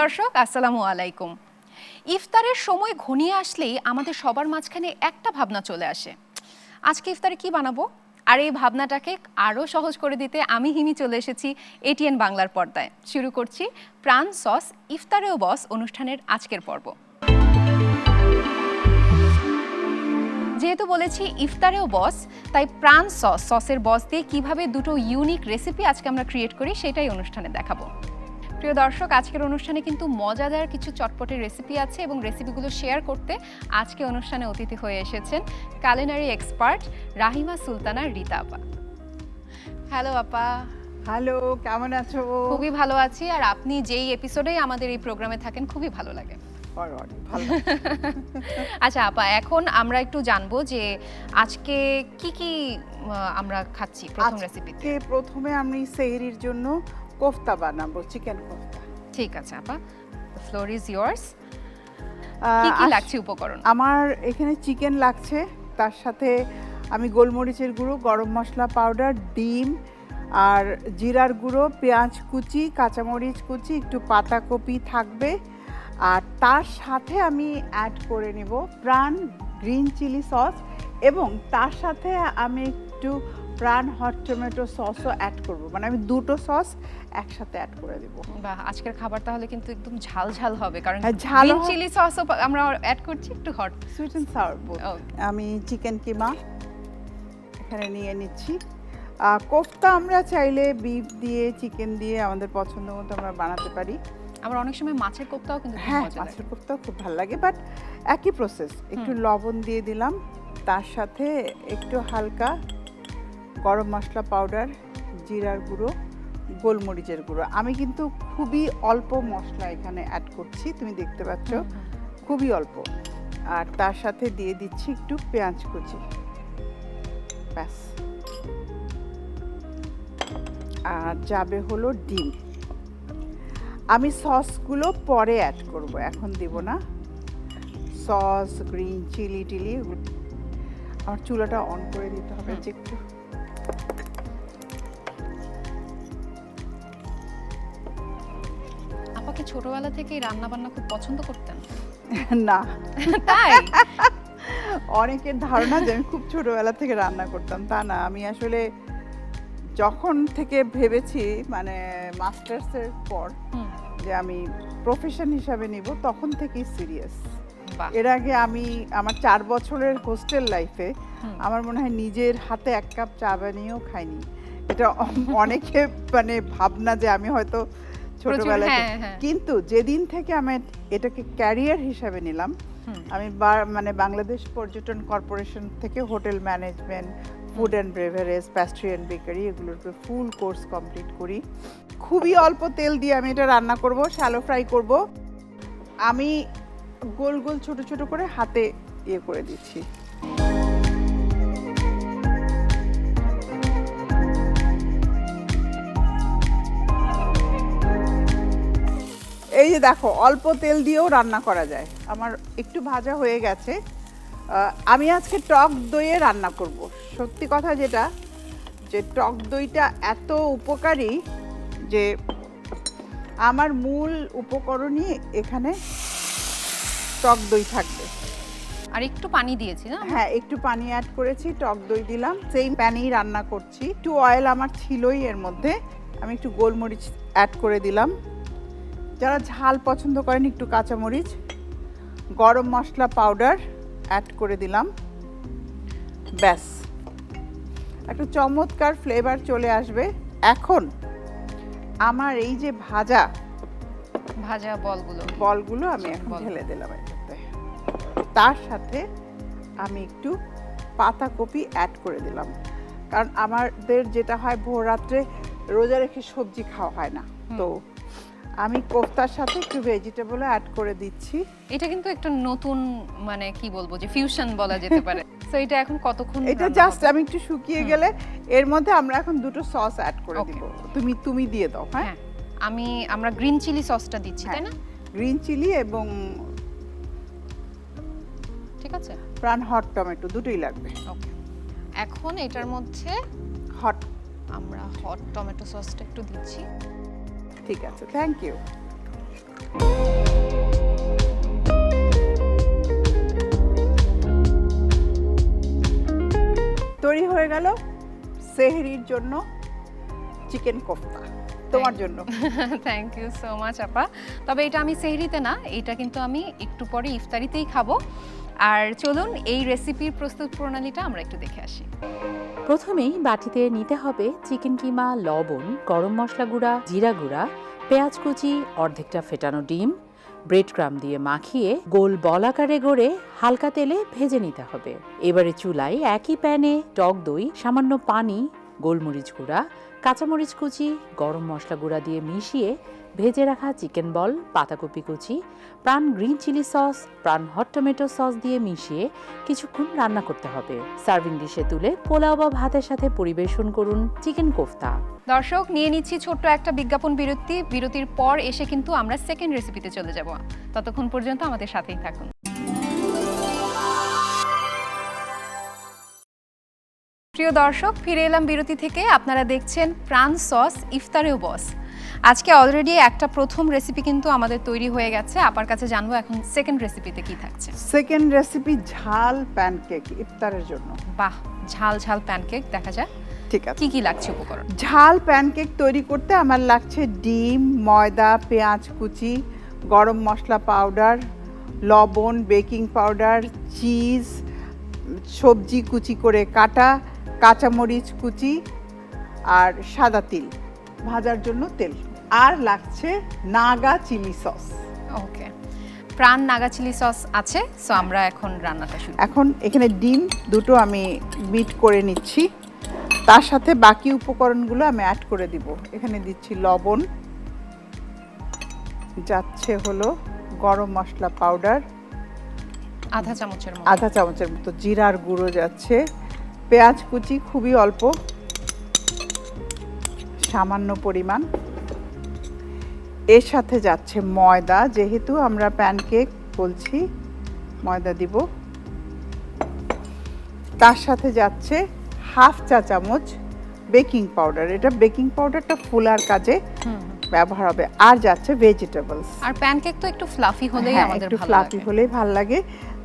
দর্শক আসসালামু আলাইকুম। ইফতারের সময় ঘনিয়ে আসলেই আমাদের সবার মাঝখানে একটা ভাবনা চলে আসে, আজকে ইফতারে কি বানাবো। আর এই ভাবনাটাকে আরও সহজ করে দিতে আমি হিমি চলে এসেছি এটিএন বাংলার পর্দায়। শুরু করছি প্রাণ সস ইফতারেও বস অনুষ্ঠানের আজকের পর্ব। যেহেতু বলেছি ইফতারেও বস, তাই প্রাণ সসের বস দিয়ে কিভাবে দুটো ইউনিক রেসিপি আজকে আমরা ক্রিয়েট করি সেটাই অনুষ্ঠানে দেখাবো। প্রিয় দর্শক, আজকের অনুষ্ঠানে কিন্তু মজাদার কিছু চটপটের রেসিপি আছে এবং রেসিপিগুলো শেয়ার করতে আজকে অনুষ্ঠানে অতিথি হয়ে এসেছেন কুলিনারি এক্সপার্ট রাহিমা সুলতানা রিতা আপা। হ্যালো আপা। হ্যালো, কেমন আছো? খুবই ভালো আছি, আর আপনি যেই এপিসোডেই আমাদের এই প্রোগ্রামে থাকেন খুবই ভালো লাগে। আচ্ছা আপা, এখন আমরা একটু জানবো যে আজকে কি কি আমরা খাচ্ছি। প্রথম রেসিপিতে প্রথমে আমি সেহরির জন্য কোফতা বানাবো, চিকেন কোফতা। ঠিক আছে আপা, দ্য ফ্লোর ইজ ইয়ার্স। কি কি লাগছে উপকরণ? আমার এখানে চিকেন লাগছে, তার সাথে আমি গোলমরিচের গুঁড়ো, গরম মশলা পাউডার, ডিম আর জিরার গুঁড়ো, পেঁয়াজ কুচি, কাঁচামরিচ কুচি, একটু পাতাকপি থাকবে। আর তার সাথে আমি অ্যাড করে নিব প্রাণ গ্রিন চিলি সস, এবং তার সাথে আমি একটু প্রাণ হট টমেটো সসও অ্যাড করব, মানে আমি দুটো সস একসাথে অ্যাড করে দেব। বাহ, আজকের খাবার তাহলে কিন্তু একদম ঝাল ঝাল হবে, কারণ গ্রিন চিলি সসও আমরা অ্যাড করছি, একটু hot sweet and sour both. আমি চিকেন কিমা এখানে নিয়ে নিচ্ছি। কোফতা আমরা চাইলে বিফ দিয়ে, চিকেন দিয়ে আমাদের পছন্দ মতো আমরা বানাতে পারি। আবার অনেক সময় মাছের কোফতাও কিন্তু হ্যাঁ, মাছের কোফতাও খুব ভালো লাগে, বাট একই প্রসেস। একটু লবণ দিয়ে দিলাম, তার সাথে একটু হালকা গরম মশলা পাউডার, জিরার গুঁড়ো, গোলমরিচের গুঁড়ো। আমি কিন্তু খুবই অল্প মশলা এখানে অ্যাড করছি, তুমি দেখতে পাচ্ছ, খুবই অল্প। আর তার সাথে দিয়ে দিচ্ছি একটু পেঁয়াজ কুচি, ব্যাস। আর যাবে হলো ডিম। আমি সসগুলো পরে অ্যাড করব, এখন দিব না। সস, গ্রিন চিলি টিলি, আমার চুলাটা অন করে দিতে হবে যে একটু। আপাকে ছোটবেলা থেকেই রান্না বান্না খুব পছন্দ করতেন? না, তাই? অনেকের ধারণা যে আমি খুব ছোটবেলা থেকে রান্না করতাম, তা না। আমি আসলে যখন থেকে ভেবেছি, মানে মাস্টার্সের পর যে আমি প্রফেশন হিসাবে নিব, তখন থেকেই সিরিয়াস। এর আগে আমি আমার 4 বছরের হোস্টেল লাইফে আমার মনে হয় নিজের হাতে এক কাপ চা বানিয়েও খাইনি। এটা অনেকে মানে ভাবনা যে আমি হয়তো ছোটবেলায়, কিন্তু যেদিন থেকে আমি এটাকে ক্যারিয়ার হিসাবে নিলাম, আমি মানে বাংলাদেশ পর্যটন কর্পোরেশন থেকে hotel management, food and beverage, pastry and bakery, এগুলোর উপরে ফুল কোর্স কমপ্লিট করি। খুবই অল্প তেল দিয়ে আমি এটা রান্না করব, শ্যালো ফ্রাই করব। আমি গোল গোল ছোট ছোট করে হাতে ইয়ে করে দিচ্ছি। এই যে দেখো, অল্প তেল দিয়েও রান্না করা যায়। আমার একটু ভাজা হয়ে গেছে। আমি আজকে টক দইয়ে রান্না করব। সত্যি কথা যেটা, যে টক দইটা এত উপকারী যে আমার মূল উপকরণই এখানে টক দই থাকবে। আর একটু পানি দিয়েছি না? হ্যাঁ, একটু পানি অ্যাড করেছি, টক দই দিলাম, সেই প্যানেই রান্না করছি। একটু অয়েল আমার ছিলই এর মধ্যে, আমি একটু গোলমরিচ অ্যাড করে দিলাম। যারা ঝাল পছন্দ করেন একটু কাঁচামরিচ, গরম মশলা পাউডার অ্যাড করে দিলাম, ব্যাস। একটা চমৎকার ফ্লেভার চলে আসবে। এখন আমার এই যে ভাজা বলগুলো আমি এখন ঢেলে দিলাম এটাতে। তার সাথে আমি একটু পাতাকপি অ্যাড করে দিলাম, কারণ আমাদের যেটা হয় ভোর রাত্রে রোজা রেখে সবজি খাওয়া হয় না, তো আমি কোফতার সাথে একটু ভেজিটেবল অ্যাড করে দিচ্ছি। এটা কিন্তু একটা নতুন, মানে কি বলবো, যে ফিউশন বলা যেতে পারে। সো এটা এখন কতক্ষণ? এটা জাস্ট আমি একটু শুকিয়ে গেলে এর মধ্যে আমরা এখন দুটো সস অ্যাড করে দিব। তুমি দিয়ে দাও। হ্যাঁ, আমরা গ্রিন চিলি সসটা দিচ্ছি, তাই না? গ্রিন চিলি এবং ঠিক আছে, প্রাণ হট টমেটো দুটোই লাগবে। ওকে, এখন এটার মধ্যে আমরা হট টমেটো সসটা একটু দিচ্ছি। ঠিক আছে, থ্যাংক ইউ। তৈরি হয়ে গেল সেহরির জন্য চিকেন কোফতা তোমার জন্য। থ্যাংক ইউ সো মাচ আপা। তবে এটা আমি সেহরিতে না, এটা কিন্তু আমি একটু পরে ইফতারিতেই খাবো। আর চলুন এই রেসিপির প্রস্তুত প্রণালীটা আমরা একটু দেখে আসি। প্রথমেই বাটিতে নিতে হবে চিকেন কিমা, লবণ, গরম মশলা গুঁড়া, জিরা গুঁড়া, পেঁয়াজ কুচি, অর্ধেকটা ফেটানো ডিম, ব্রেড ক্রাম্ব দিয়ে মাখিয়ে গোল বল আকারে গড়ে হালকা তেলে ভেজে নিতে হবে। এবারে চুলায় একই প্যানে টক দই, সামান্য পানি, গোলমরিচ গুঁড়া, কাঁচামরিচ কুচি, গরম মশলা গুঁড়া দিয়ে মিশিয়ে ভেজে রাখা চিকেন বল, পাতাকপি কুচি, প্রাণ গ্রিন চিলি সস, প্রাণ হট টমেটো সস দিয়ে মিশিয়ে কিছুক্ষণ রান্না করতে হবে। সার্ভিং ডিশে তুলে পোলাও বা ভাতের সাথে পরিবেশন করুন চিকেন কোফতা। দর্শক, নিয়ে নিচ্ছি ছোট্ট একটা বিজ্ঞাপন বিরতি। বিরতির পর এসে কিন্তু আমরা সেকেন্ড রেসিপিতে চলে যাব। ততক্ষণ পর্যন্ত আমাদের সাথেই থাকুন। প্রিয় দর্শক, ফিরে এলাম বিরতি থেকে। আপনারা দেখছেন প্রাণ সস ইফতারেও বস। আজকে অলরেডি একটা প্রথম রেসিপি কিন্তু আমাদের তৈরি হয়ে গেছে। আপার কাছে জানবো এখন সেকেন্ড রেসিপিতে কি থাকছে। সেকেন্ড রেসিপি ঝাল প্যানকেক ইফতারের জন্য। বাহ, ঝাল ঝাল প্যানকেক, দেখা যাক ঠিক আছে। কি কি লাগছে উপকরণ। ঝাল প্যানকেক তৈরি করতে আমার লাগছে ডিম, ময়দা, পেঁয়াজ কুচি, গরম মশলা পাউডার, লবণ, বেকিং পাউডার, চিজ, সবজি কুচি করে কাটা, কাঁচামরিচ কুচি আর সাদা তিল, ভাজার জন্য তেল, আর লাগছে Naga chilli sauce. Okay, Pran Naga chilli sauce আছে। সো আমরা এখন রান্নাটা শুরু। এখন এখানে ডিম দুটো আমি বিট করে নিচ্ছি, তার সাথে বাকি উপকরণগুলো আমি অ্যাড করে দিব। এখানে দিচ্ছি লবণ, যাচ্ছে হলো গরম মশলা পাউডার আধা চামচের মতো, আধা চামচের মতো, জিরার গুঁড়ো যাচ্ছে, পেঁয়াজ কুচি খুবই অল্প, সামান্য পরিমাণ। এর সাথে যাচ্ছে ময়দা, যেহেতু আমরা প্যানকেক বলছি ময়দা দিব। তার সাথে যাচ্ছে হাফ চা চামচ বেকিং পাউডার, এটা বেকিং পাউডারটা ফুলার কাজে ব্যবহার হবে। আর যাচ্ছে ভেজিটেবলস। আর প্যানকেক তো একটু ফ্লাফি হলেই আমাদের একটু ভালো ফ্লাফি লাগে। হলেই ভালো লাগে।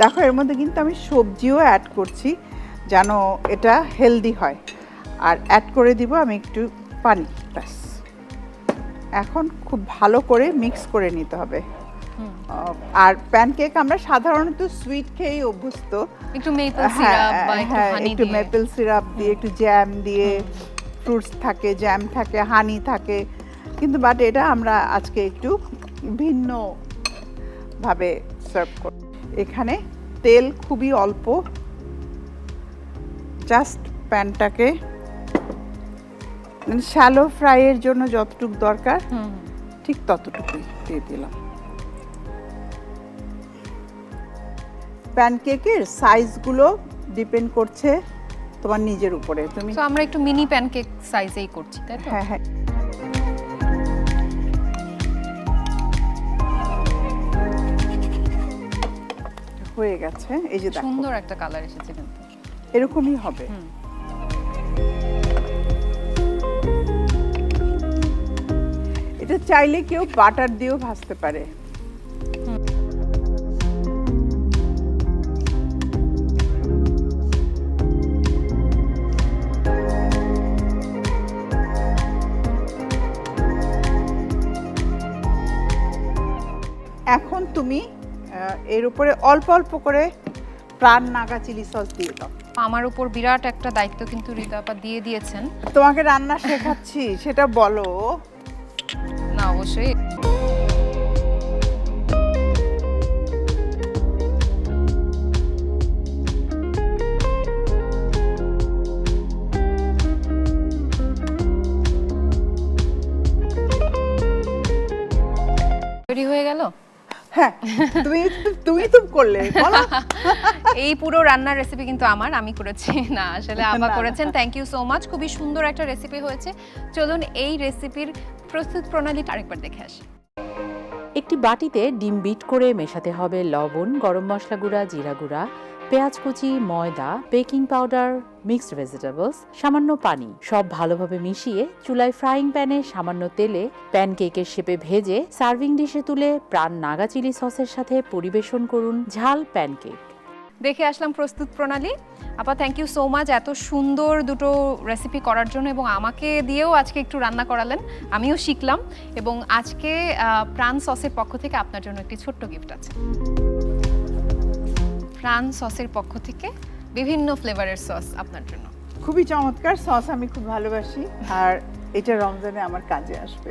দেখো এর মধ্যে কিন্তু আমি সবজিও অ্যাড করছি যেন এটা হেলদি হয়। আর অ্যাড করে দিব আমি একটু পানি, ব্যাস। এখন খুব ভালো করে মিক্স করে নিতে হবে। আর প্যানকেক আমরা সাধারণত সুইট খেয়েই অভ্যস্ত, একটু মেপল সিরাপ বা একটু হানি একটু দিয়ে। মেপল সিরাপ দিয়ে, একটু জ্যাম দিয়ে, ফ্রুটস থাকে, জ্যাম থাকে, হানি থাকে, কিন্তু বাট এটা আমরা আজকে একটু ভিন্ন ভাবে সার্ভ করব। এখানে তেল খুবই অল্প, জাস্ট প্যানটাকে শ্যালো ফ্রাইয়ের জন্য যতটুকু দরকার ঠিক ততটুকুই দিয়ে দিলাম। প্যানকেকের সাইজগুলো ডিপেন্ড করছে তোমার নিজের উপরে। তুমি তো আমরা একটু মিনি প্যানকেক সাইজেই করছি, তাই তো? হ্যাঁ হ্যাঁ, হয়ে গেছে। এই যে দেখো সুন্দর একটা কালার এসেছে কিন্তু। এরকমই হবে। এটা চাইলে কেউ বাটার দিয়েও ভাজতে পারে। এখন তুমি এর উপরে অল্প অল্প করে প্রাণ নাগা চিলি সস দিয়ে দাও। আমার উপর বিরাট একটা দায়িত্ব কিন্তু রিতা আপা দিয়ে দিয়েছেন। তোমাকে রান্না শেখাচ্ছি, সেটা বলো। না, অবশ্যই। তৈরি হয়ে গেল। হ্যাঁ, তুমি তো করলে, বলো। এই পুরো রান্নার রেসিপি কিন্তু আমি করেছি না, আসলে আপা করেছেন। Thank you so much. খুবই সুন্দর একটা রেসিপি হয়েছে। চলুন এই রেসিপির প্রস্তুত প্রণালীটা আরেকবার দেখে আসি। একটি বাটিতে ডিম বিট করে মেশাতে হবে লবণ, গরম মশলা গুঁড়া, জিরা গুঁড়া, পেঁয়াজ কুচি, ময়দা, বেকিং পাউডার, মিক্সড ভেজিটেবলস, সামান্য পানি সব ভালোভাবে মিশিয়ে চুলায় ফ্রাইং প্যানে সামান্য তেলে প্যানকেকের শেপে ভেজে সার্ভিং ডিশে তুলে প্রাণ নাগা চিলি সসের সাথে পরিবেশন করুন ঝাল প্যানকেক। দেখে আসলাম প্রস্তুত প্রণালী। আপা থ্যাংক ইউ সো মাচ এত সুন্দর দুটো রেসিপি করার জন্য, এবং আমাকে দিয়েও আজকে একটু রান্না করালেন, আমিও শিখলাম। এবং আজকে প্রাণ সসের পক্ষ থেকে আপনার জন্য একটি ছোট্ট গিফট আছে। প্রাণ সসের পক্ষ থেকে বিভিন্ন ফ্লেভারের সস আপনার জন্য। খুবই চমৎকার সস, আমি খুব ভালোবাসি, আর এটা রমজানে আমার কাজে আসবে।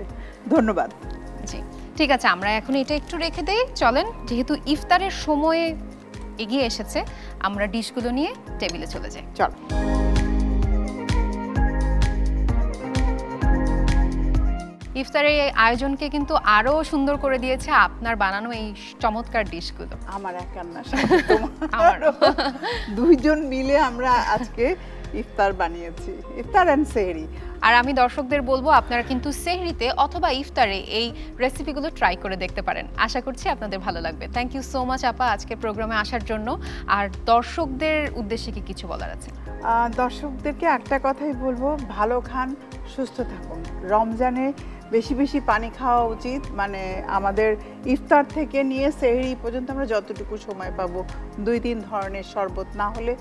ধন্যবাদ। জি ঠিক আছে, আমরা এখন এটা একটু রেখে দেই। চলেন, যেহেতু ইফতারের সময় এগিয়ে এসেছে, আমরা ডিশগুলো নিয়ে টেবিলে চলে যাই। চলো। ইফতারের এই আয়োজনকে কিন্তু আরো সুন্দর করে দিয়েছে আপনার বানানো এই চমৎকার ডিশগুলো। আমার একার না, সাথে আমারও। দুইজন মিলে আমরা আজকে ইফতার বানিয়েছি, ইফতার এন্ড সেহরি। আর আমি দর্শকদের বলবো আপনারা কিন্তু সেহরিতে অথবা ইফতারে এই রেসিপিগুলো ট্রাই করে দেখতে পারেন। আশা করছি আপনাদের ভালো লাগবে। থ্যাংক ইউ সো মাচ আপা আজকে প্রোগ্রামে আসার জন্য। আর দর্শকদের উদ্দেশ্যে কি কিছু বলার আছে? দর্শকদেরকে একটা কথাই বলবো, ভালো খান, সুস্থ থাকুন। রমজানে বেশি বেশি পানি খাওয়া উচিত। মানে আমাদের ইফতার থেকে নিয়ে সেহরি পর্যন্ত আমরা যতটুকু সময় পাবো 2-3 ধরনের শরবত না হলে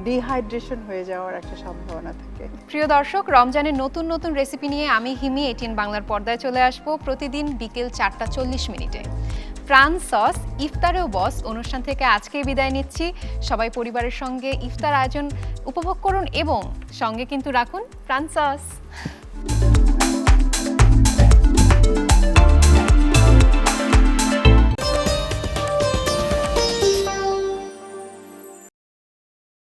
ডিহাইড্রেশন হয়ে যাওয়ার একটা সম্ভাবনা থাকে। প্রিয় দর্শক, রমজানের নতুন নতুন রেসিপি নিয়ে আমি হিমি 18 বাংলার পর্দায় চলে আসব প্রতিদিন বিকেল 4:40। প্রাণ সস ইফতারেও বস অনুষ্ঠান থেকে আজকে বিদায় নিচ্ছি। সবাই পরিবারের সঙ্গে ইফতার আয়োজন উপভোগ করুন এবং সঙ্গে কিন্তু রাখুন প্রাণ সস।